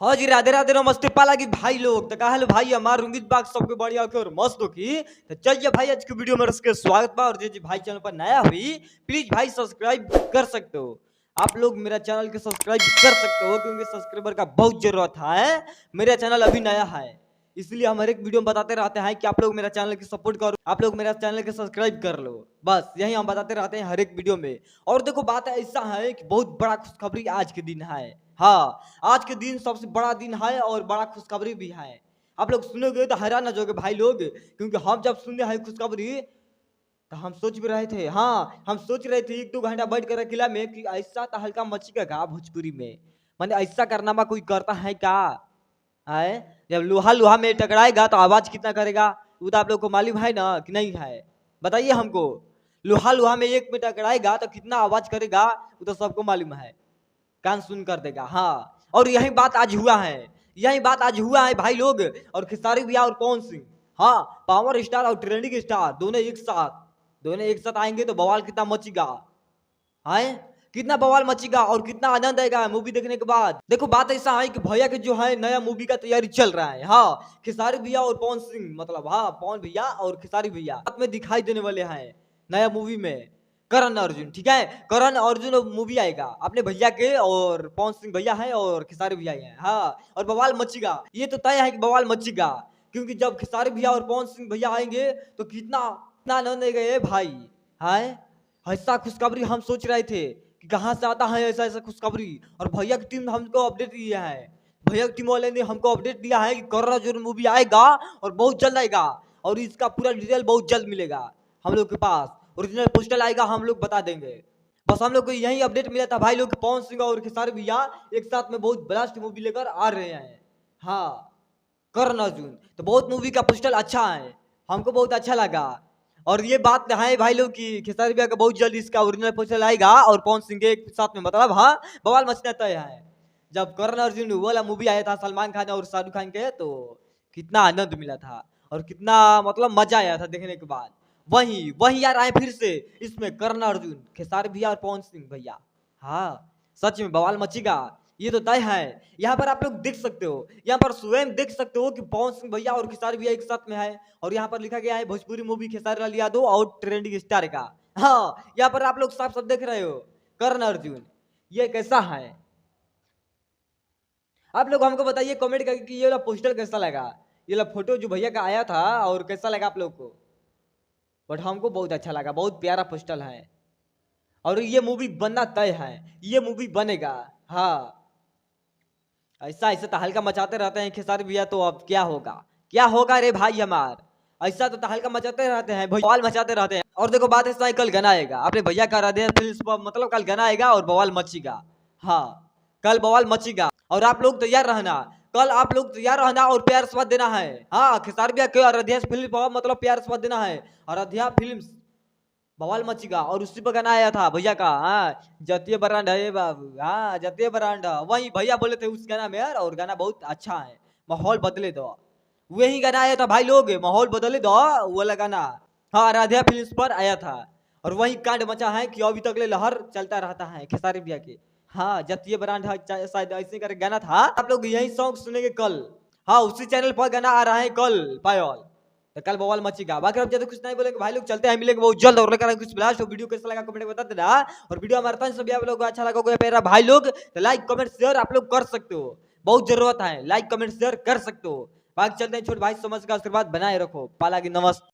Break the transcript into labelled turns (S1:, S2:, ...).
S1: हाँ जी, राधे राधे नमस्ते पाला की भाई लोग तो कहा भाई हमार उम्मीद बाग सबके बढ़िया के और मस्त हो की तो चलिए भाई आज की वीडियो में रसके स्वागत बा। और जो भाई चैनल पर नया हुई प्लीज भाई सब्सक्राइब कर सकते हो। आप लोग मेरा चैनल के सब्सक्राइब कर सकते हो क्योंकि सब्सक्राइबर का बहुत जरूरत है। मेरा चैनल अभी नया है इसलिए हम हर एक वीडियो में बताते रहते हैं कि आप लोग मेरा चैनल की सपोर्ट करो, आप लोग मेरा चैनल के सब्सक्राइब कर लो, बस यही हम बताते रहते हैं हर एक वीडियो में। और देखो बात ऐसा है कि बहुत बड़ा खुशखबरी आज के दिन है। हाँ, आज के दिन सबसे बड़ा दिन है और बड़ा खुशखबरी भी है। आप लोग सुनोगे तो हैरान हो जाओगे भाई लोग, क्योंकि हम जब सुनने हैं खुशखबरी तो हम सोच भी रहे थे, हाँ हम सोच रहे थे 1-2 घंटा बैठ कर अकेला में कि ऐसा तो हल्का मचेगा भोजपुरी में, माने ऐसा करना कोई करता है क्या है। जब लोहा लोहा में टकराएगा तो आवाज कितना करेगा वो तो आप लोग को मालूम है ना कि नहीं है, बताइए हमको। लोहा लोहा में एक में टकराएगा तो कितना आवाज करेगा वो तो सबको मालूम है, कान सुन कर देगा। हाँ, और यही बात आज हुआ है, यही बात आज हुआ है भाई लोग। और खेसारी भैया और पवन सिंह, हाँ पावर स्टार और ट्रेंडिंग स्टार दोनों एक साथ आएंगे तो बवाल कितना मचेगा है, कितना बवाल मचेगा और कितना आनंद आएगा मूवी देखने के बाद। देखो बात ऐसा है कि भैया के जो है नया मूवी का तैयारी चल रहा है। हाँ, खेसारी भैया और पवन सिंह मतलब हाँ पवन भैया और खेसारी भैया साथ में दिखाई देने वाले हैं नया मूवी में। करण अर्जुन, ठीक है, करण अर्जुन मूवी आएगा अपने भैया के, और पवन सिंह भैया है और खेसारी भैया है। हाँ, और बवाल मचेगा, ये तो तय है कि बवाल मचेगा, क्योंकि जब खेसारी भैया और पवन सिंह भैया आएंगे तो कितना कितना आनंद आएगा ये भाई। है ऐसा खुशखबरी हम सोच रहे थे कि कहाँ से आता है ऐसा ऐसा खुशखबरी, और भैया की टीम हमको अपडेट दिया है, भैया की टीम वाले ने हमको अपडेट दिया है कि करण अर्जुन मूवी आएगा और बहुत जल्द आएगा, और इसका पूरा डिटेल बहुत जल्द मिलेगा हम लोग के पास। ओरिजिनल पोस्टर आएगा हम लोग बता देंगे। बस हम लोग को यही अपडेट मिला था भाई लोग कि पवन सिंह और खेसारी भैया एक साथ में बहुत ब्लास्ट मूवी लेकर आ रहे हैं। हाँ, करण अर्जुन तो बहुत मूवी का पोस्टर अच्छा है, हमको बहुत अच्छा लगा। और ये बात है भाई लोग कि खेसारी भैया का बहुत जल्द इसका ओरिजिनल पोस्टर आएगा और पवन सिंह के एक साथ में, मतलब हाँ बवाल मचना तय है। जब करण अर्जुन वाला मूवी आया था सलमान खान और शाहरुख खान के तो कितना आनंद मिला था और कितना मतलब मजा आया था देखने के बाद। वही वही यार आए फिर से इसमें करण अर्जुन खेसारी भैया और पवन सिंह भैया। हाँ सच में बवाल मचेगा, ये तो तय है। यहाँ पर आप लोग देख सकते हो, यहाँ पर स्वयं देख सकते हो कि पवन सिंह भैया और खेसारी भैया एक साथ में है, और यहाँ पर लिखा गया है भोजपुरी मूवी खेसारी लाल यादव और ट्रेंडिंग स्टार का। हाँ, यहाँ पर आप लोग साफ साफ देख रहे हो करण अर्जुन, ये कैसा है। आप लोग हमको बताइए कमेंट करके कि ये वाला पोस्टर कैसा लगा, ये वाला फोटो जो भैया का आया था और कैसा लगा आप लोग को। बट हमको बहुत अच्छा लगा, बहुत प्यारा पोस्टर है, और ये मूवी बनना तय है, ये मूवी बनेगा। हाँ, ऐसा ऐसा तो हल्का मचाते रहते हैं खेसारी भैया, तो अब क्या होगा क्या होगा रे भाई हमार, ऐसा तो हल्का मचाते रहते हैं, बवाल मचाते रहते हैं। और देखो बात ऐसा है कल गाना आएगा अपने भैया का राधे फिल्म, मतलब कल गाना आएगा और बवाल मचेगा। हाँ, कल बवाल मचेगा और आप लोग तैयार रहना, कल आप लोग तैयार रहना और प्यार स्वाद देना है। हाँ, खेसारी भैया के अयोध्या फिल्म मतलब प्यार स्वाद देना है, अयोध्या फिल्म बवाल मचेगा। और उसी पर गाना आया था भैया का, हाँ जतिये बरांडा है बाबू, हाँ जतिये बरांडा, वही भैया बोले थे उस गाना में यार, और गाना बहुत अच्छा है, माहौल बदले दो, वही गाना आया था भाई लोग, माहौल बदले दो वो वाला गाना। हाँ, राधिया फिल्म पर आया था, और वही कांड मचा है कि अभी तक लहर चलता रहता है खेसारी भैया के। हाँ, जतिये बरांडा शायद ऐसे कर गाना था, आप लोग यही सॉन्ग सुनेंगे कल। हाँ, उसी चैनल पर गाना आ रहा है कल पायल, तो कल बवाल मचेगा। बाकी अब ज्यादा कुछ नहीं बोलेंगे भाई लोग, चलते हैं मिलेंगे बहुत जल्द और लेकर कुछ ब्लास्ट हो। वीडियो कैसा लगा कमेंट में बता देना, और वीडियो हमारे तरफ से भी आप लोगों को अच्छा लगा कोई प्यारा भाई लोग तो लाइक कमेंट शेयर आप लोग कर सकते हो, बहुत जरूरत है, लाइक कमेंट शेयर कर सकते हो। बाकी चलते हैं, छोटे भाई समझ का आशीर्वाद बनाए रखो, पाला की नमस्ते।